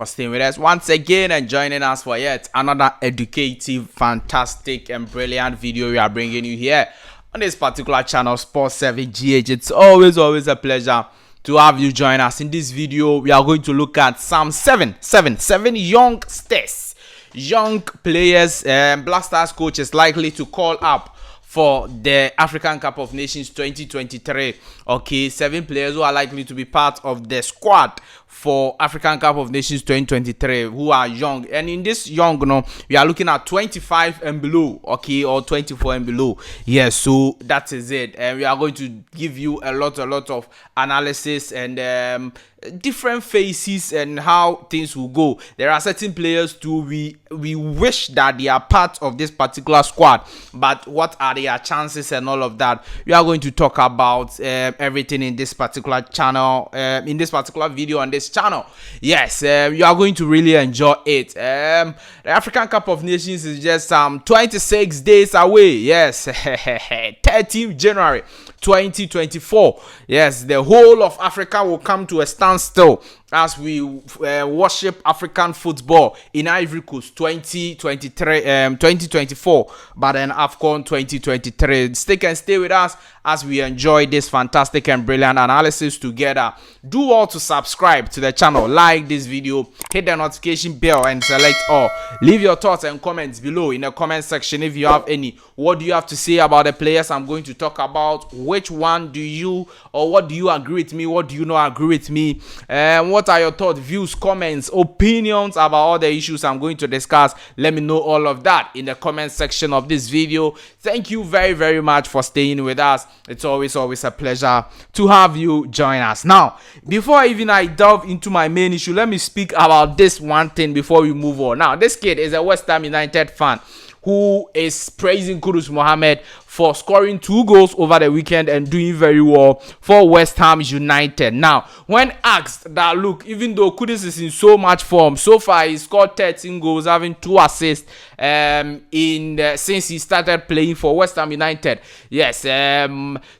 For staying with us once again and joining us for yet another educative, fantastic, and brilliant video we are bringing you here on this particular channel, Sports 7 GH. It's always a pleasure to have you join us. In this video, we are going to look at some seven youngsters, young players, Black Stars coaches likely to call up for the African Cup of Nations 2023. Okay, 7 players who are likely to be part of the squad for African Cup of Nations 2023 who are young. And in this young, we are looking at 25 and below, okay, or 24 and below. Yes, so that is it. And we are going to give you a lot of analysis and different phases and how things will go. There are certain players too we wish that they are part of this particular squad, but what are their chances and all of that? We are going to talk about everything in this particular channel, in this particular video on this channel. Yes, you are going to really enjoy it. The African Cup of Nations is just 26 days away. Yes, 13th January 2024. Yes, the whole of Africa will come to a standstill as we worship African football in Ivory Coast 2024, but then AFCON 2023. Stay with us as we enjoy this fantastic and brilliant analysis together. Do all to subscribe to the channel, like this video, hit the notification bell and select all. Leave your thoughts and comments below in the comment section if you have any. What do you have to say about the players I'm going to talk about? Which one do you, or what do you agree with me? What do you not agree with me? What are your thoughts, views, comments, opinions about all the issues I'm going to discuss? Let me know all of that in the comment section of this video. Thank you very much for staying with us. It's always a pleasure to have you join us. Now, before I delve into my main issue, let me speak about this one thing before we move on. Now, this kid is a West Ham United fan who is praising Kudus Mohammed for scoring 2 goals over the weekend and doing very well for West Ham United. Now, when asked that, look, even though Kudus is in so much form, so far he scored 13 goals, having 2 assists since he started playing for West Ham United. Yes,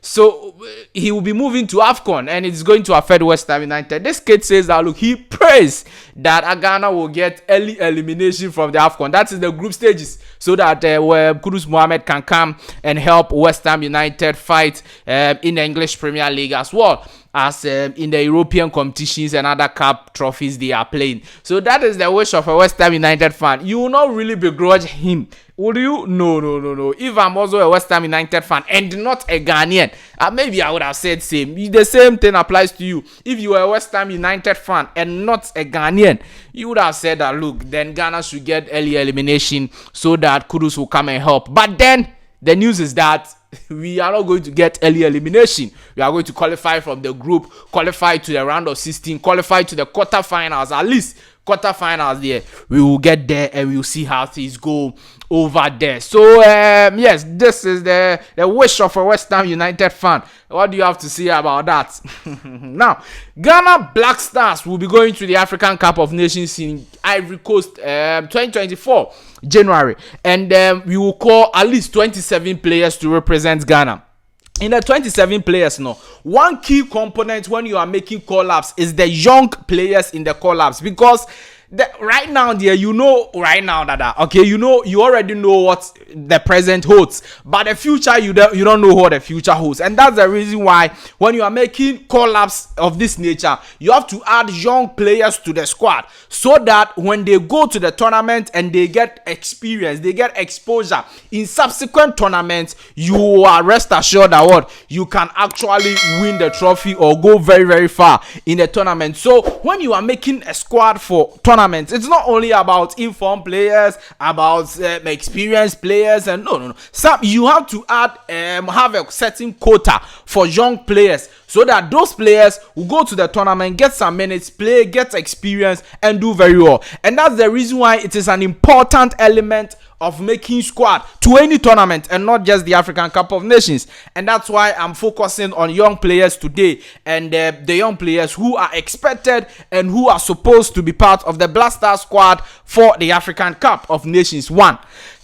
so he will be moving to AFCON and it's going to affect West Ham United. This kid says that, look, he prays that Ghana will get early elimination from the AFCON. That is the group stages, so that where Kudus Mohammed can come and help West Ham United fight in the English Premier League as well as in the European competitions and other cup trophies they are playing. So that is the wish of a West Ham United fan. You will not really begrudge him, would you? No. If I'm also a West Ham United fan and not a Ghanaian, maybe I would have said same. The same thing applies to you. If you are a West Ham United fan and not a Ghanaian, you would have said that, look, then Ghana should get early elimination so that Kudus will come and help. But then the news is that we are not going to get early elimination. We are going to qualify from the group, qualify to the round of 16, qualify to the quarterfinals, at least quarterfinals there. We will get there and we will see how things go over there. So yes, this is the wish of a West Ham United fan. What do you have to say about that? Now, Ghana Black Stars will be going to the African Cup of Nations in Ivory Coast 2024 January, and we will call at least 27 players to represent Ghana. In the 27 players, one key component when you are making call-ups is the young players in the call-ups, because right now, you already know what the present holds, but the future you don't know what the future holds. And that's the reason why when you are making call-ups of this nature, you have to add young players to the squad, so that when they go to the tournament and they get experience, they get exposure in subsequent tournaments, you are rest assured that you can actually win the trophy or go very far in the tournament. So when you are making a squad for tournament, it's not only about informed players, about experienced players, and no. You have to add have a certain quota for young players, so that those players will go to the tournament, get some minutes, play, get experience, and do very well. And that's the reason why it is an important element of making squad to any tournament and not just the African Cup of Nations. And that's why I'm focusing on young players today, and the young players who are expected and who are supposed to be part of the Black Star squad for the African Cup of Nations 1.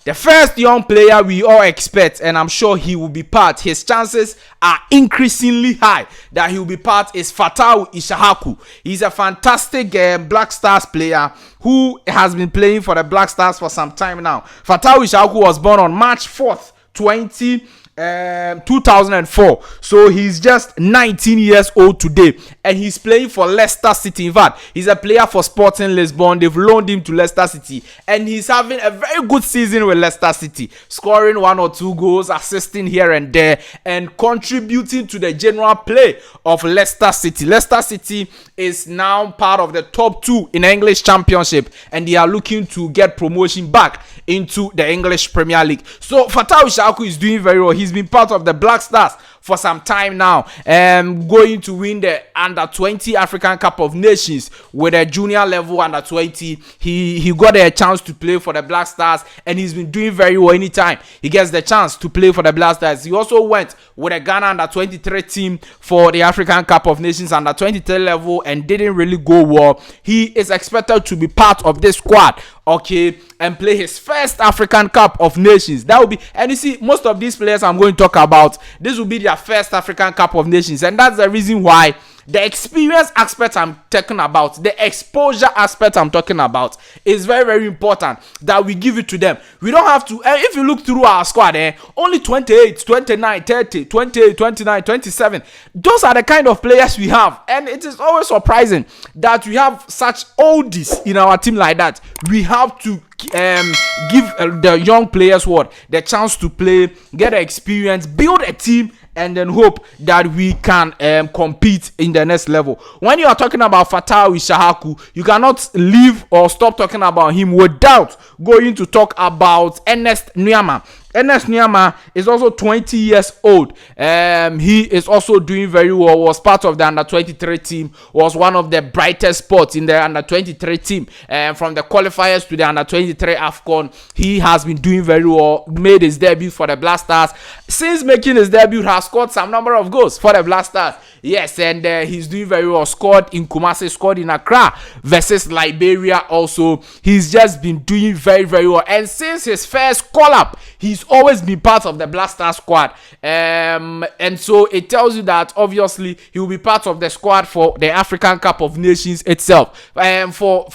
the first young player we all expect, and I'm sure he will be part. His chances are increasingly high that he will be part. Is Fatawu Ishahaku. He's a fantastic Black Stars player who has been playing for the Black Stars for some time now. Fatawu Ishahaku was born on March 4th, 2004. So he's just 19 years old today, and he's playing for Leicester City. In fact, he's a player for Sporting Lisbon. They've loaned him to Leicester City, and he's having a very good season with Leicester City, scoring 1 or 2 goals, assisting here and there, and contributing to the general play of Leicester City. Leicester City is now part of the top 2 in the English Championship, and they are looking to get promotion back into the English Premier League. So Fatawu Ishahaku is doing very well. He's been part of the Black Stars for some time now, going to win the Under-20 African Cup of Nations with a junior level Under-20. He got a chance to play for the Black Stars, and he's been doing very well anytime he gets the chance to play for the Black Stars. He also went with a Ghana Under-23 team for the African Cup of Nations Under-23 level and didn't really go well. He is expected to be part of this squad, okay, and play his first African Cup of Nations. That will be, and you see, most of these players I'm going to talk about, this will be their first African Cup of Nations, and that's the reason why the experience aspect I'm talking about, the exposure aspect I'm talking about, is very, very important that we give it to them. We don't have to, if you look through our squad, only 28, 29, 30, 28, 29, 27. Those are the kind of players we have. And it is always surprising that we have such oldies in our team like that. We have to give the young players the chance to play, get experience, build a team, and then hope that we can compete in the next level. When you are talking about Fatawu Ishahaku, you cannot leave or stop talking about him without going to talk about Ernest Nuama. Ernest Nuama is also 20 years old. He is also doing very well, was part of the Under-23 team, was one of the brightest spots in the Under-23 team. From the qualifiers to the Under-23 AFCON, he has been doing very well, made his debut for the Black Stars. Since making his debut, has scored some number of goals for the Black Stars. Yes, and he's doing very well. Scored in Kumasi, scored in Accra versus Liberia also. He's just been doing very, very well. And since his first call-up, he's always been part of the Black Star squad. And so it tells you that obviously he will be part of the squad for the African Cup of Nations itself. For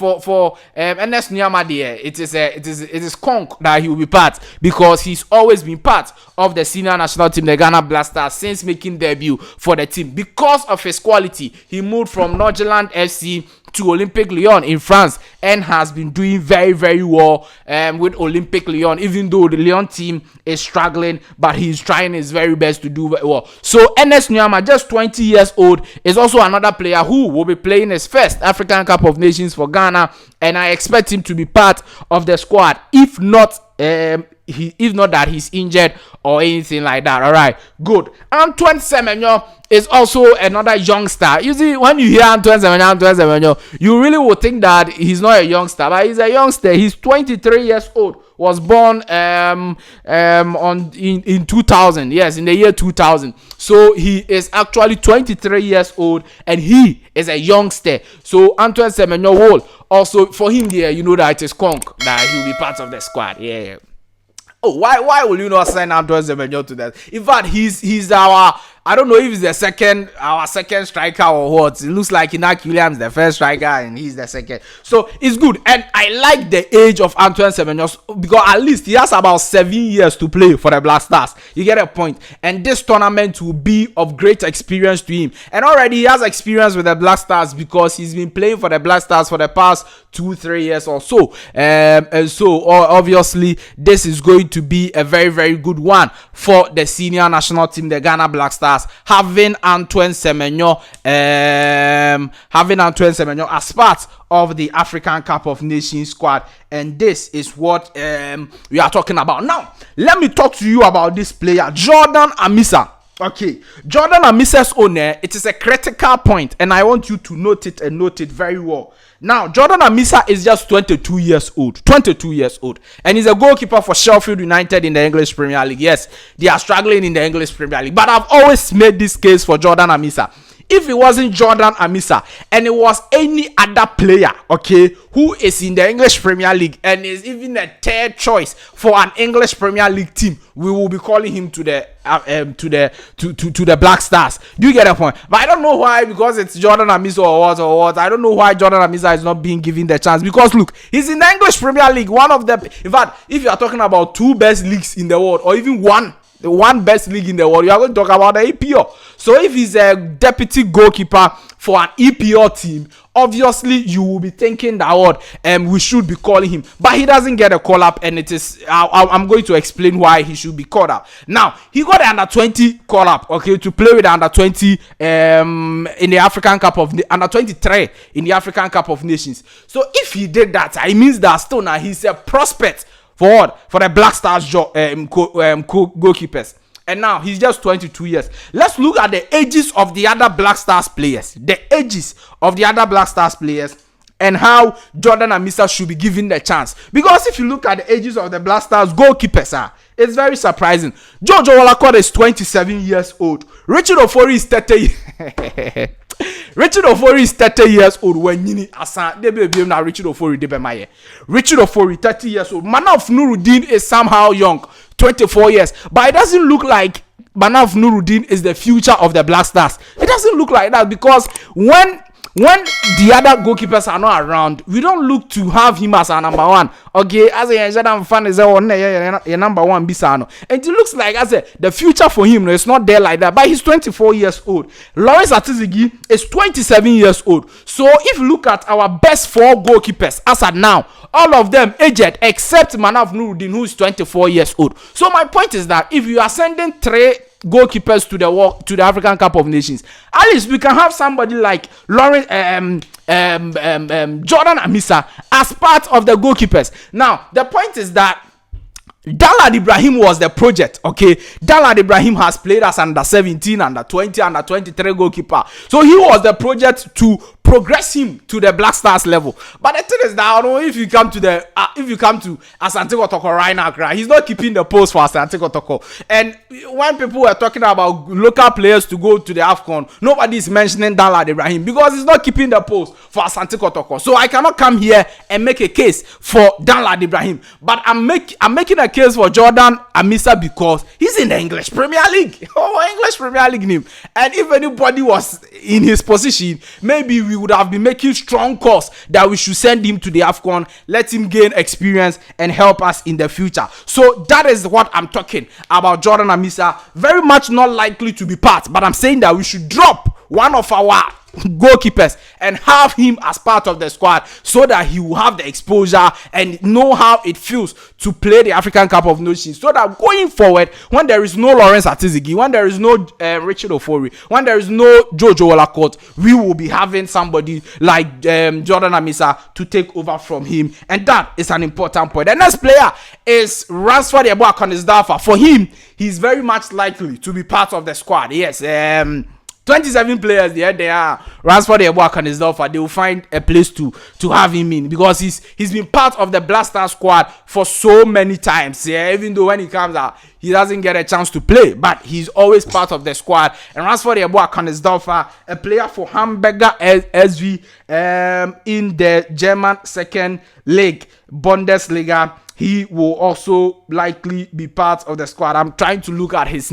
Ernest Nuama there, it is conk that he will be part, because he's always been part of the senior national team, the Ghana Black Stars, since making debut for the team. Because of his quality, he moved from Norgeland FC to Olympique Lyon in France and has been doing very, very well with Olympique Lyon, even though the Lyon team is struggling, but he's trying his very best to do very well. So Ernest Nuama, just 20 years old, is also another player who will be playing his first African Cup of Nations for Ghana, and I expect him to be part of the squad, if not that he's injured or anything like that. All right, good. Antoine Semenyo is also another youngster. You see, when you hear Antoine Semenyo, you really would think that he's not a youngster, but he's a youngster. He's 23 years old. Was born in 2000. Yes, in the year 2000. So he is actually 23 years old, and he is a youngster. So Antoine Semenyo will also, for him there, you know that it is conk that he will be part of the squad. Yeah. Oh, why will you not sign Antoine Semenyo to that? In fact, he's our, I don't know if he's our second striker or what. It looks like Inak Williams the first striker and he's the second. So it's good. And I like the age of Antoine Semenyo, because at least he has about 7 years to play for the Black Stars. You get a point. And this tournament will be of great experience to him. And already he has experience with the Black Stars, because he's been playing for the Black Stars for the past 2-3 years or so. And so obviously this is going to be a very, very good one for the senior national team, the Ghana Black Stars, having Antoine Semenyo as part of the African Cup of Nations squad. And this is what we are talking about. Now, let me talk to you about this player, Jordan Amissah. Okay, Jordan Amissah's owner, it is a critical point, and I want you to note it and note it very well. Now, Jordan Amissah is just 22 years old, and he's a goalkeeper for Sheffield United in the English Premier League. Yes, they are struggling in the English Premier League, but I've always made this case for Jordan Amissah. if it wasn't Jordan Amissah and it was any other player, okay, who is in the English Premier League and is even a third choice for an English Premier League team, we will be calling him to the Black Stars. Do you get a point? But I don't know why, because it's Jordan Amissah or what. I don't know why Jordan Amissah is not being given the chance, because look, he's in the English Premier League, one of the, in fact, if you are talking about two best leagues in the world, or even one best league in the world, you are going to talk about the EPL. So if he's a deputy goalkeeper for an EPL team, obviously you will be thinking that what we should be calling him, but he doesn't get a call up, and it is I'm going to explain why he should be called up. Now he got the under 20 call up, okay, to play with the under 20 in the African Cup of under 23 in the African Cup of Nations. So if he did that, it means that still now he's a prospect for what? For the Black Stars goalkeepers. And now he's just 22 years. Let's look at the ages of the other Black Stars players. The ages of the other Black Stars players and how Jordan Amissah should be given the chance. Because if you look at the ages of the Black Stars goalkeepers, it's very surprising. Jojo Olakode is 27 years old. Richard Ofori is 30. Richard Ofori is 30 years old. When Yini Asan, they be now Richard Ofori de Bemaye. Richard Ofori, 30 years old. Manaf Nuruddin is somehow young, 24 years. But it doesn't look like Manaf Nuruddin is the future of the Black Stars. It doesn't look like that, because when the other goalkeepers are not around, we don't look to have him as our number one. Okay, as a Nigerian fan is a number one Bisano. And it looks like as the future for him is not there like that. But he's 24 years old. Lawrence Atizigi is 27 years old. So if you look at our best four goalkeepers as at now, all of them aged except Manaf Nuruddin, who is 24 years old. So my point is that if you are sending three goalkeepers to the African Cup of Nations, at least we can have somebody like Jordan Amissah as part of the goalkeepers. Now the point is that Dalad Ibrahim was the project, okay? Dalad Ibrahim has played as under 17, under 20, under 23 goalkeeper. So he was the project to progress him to the Black Stars level. But the thing is that I don't know if you come to Asante Kotoko right now, he's not keeping the post for Asante Kotoko. And when people were talking about local players to go to the AFCON, nobody is mentioning Dalad Ibrahim because he's not keeping the post for Asante Kotoko. So I cannot come here and make a case for Dalad Ibrahim. But I'm making a case for Jordan Amissah because he's in the English Premier League. Oh, English Premier League name. And if anybody was in his position, maybe we would have been making strong calls that we should send him to the AFCON, let him gain experience and help us in the future. So that is what I'm talking about. Jordan Amissah, very much not likely to be part, but I'm saying that we should drop one of our goalkeepers and have him as part of the squad so that he will have the exposure and know how it feels to play the African Cup of Nations, so that going forward, when there is no Lawrence Atizigi, when there is no Richard Ofori, when there is no Jojo Olakot, we will be having somebody like Jordan Amissah to take over from him, and that is an important point. The next player is Ransford. For him, he's very much likely to be part of the squad. Yes, 27 players there. They are Ransford and his offer. They will find a place to have him in because he's been part of the Black Star squad for so many times. Yeah, even though when he comes out, he doesn't get a chance to play, but he's always part of the squad. And Ransford and his offer, a player for Hamburger SV in the German second league Bundesliga. He will also likely be part of the squad. I'm trying to look at his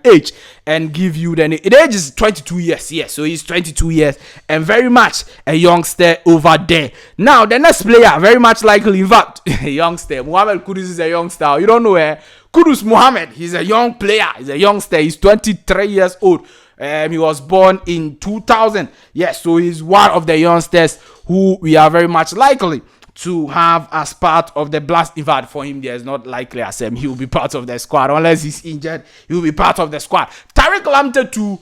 age and give you the name. The age is 22 years. Yes, so he's 22 years and very much a youngster over there. Now, the next player, very much likely, in fact, a youngster. Mohamed Kudus is a youngster. You don't know where. Kudus Mohamed, he's a young player. He's a youngster. He's 23 years old. He was born in 2000. Yes, so he's one of the youngsters who we are very much likely to have as part of the blast. In fact, for him, there's not likely as he will be part of the squad unless he's injured. He will be part of the squad. Tariq Lamptey too.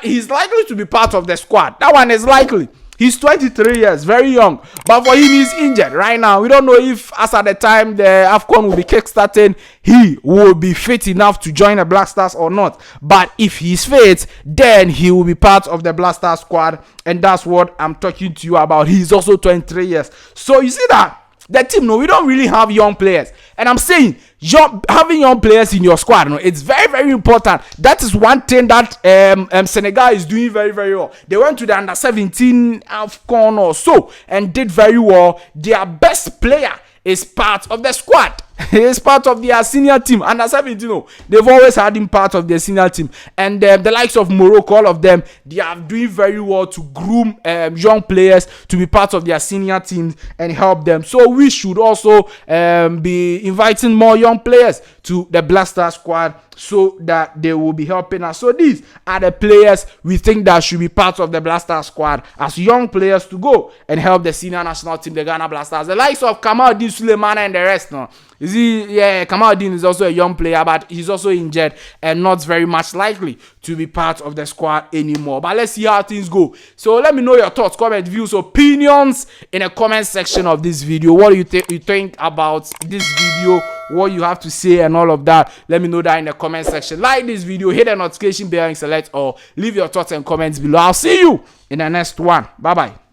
He's likely to be part of the squad. That one is likely. He's 23 years, very young. But for him, he's injured right now. We don't know if, as at the time the AFCON will be kickstarting, he will be fit enough to join the Black Stars or not. But if he's fit, then he will be part of the Black Stars squad. And that's what I'm talking to you about. He's also 23 years. So you see that the team, no, we don't really have young players. And I'm saying, having young players in your squad, no, it's very, very important. That is one thing that Senegal is doing very, very well. They went to the under-17 AFCON or so and did very well. Their best player is part of the squad. He is part of their senior team. Under 17, they've always had him part of their senior team. And the likes of Morocco, all of them, they are doing very well to groom young players to be part of their senior teams and help them. So we should also be inviting more young players to the Black Star squad so that they will be helping us. So these are the players we think that should be part of the Black Star squad as young players to go and help the senior national team, the Ghana Black Stars. The likes of Kamaldeen Sulemana and the rest, no. You see, yeah, Kamaldeen is also a young player, but he's also injured and not very much likely to be part of the squad anymore. But let's see how things go. So let me know your thoughts, comment, views, opinions in the comment section of this video. What do you think about this video? What you have to say and all of that. Let me know that in the comment section. Like this video, hit the notification bell and select all. Leave your thoughts and comments below. I'll see you in the next one. Bye bye.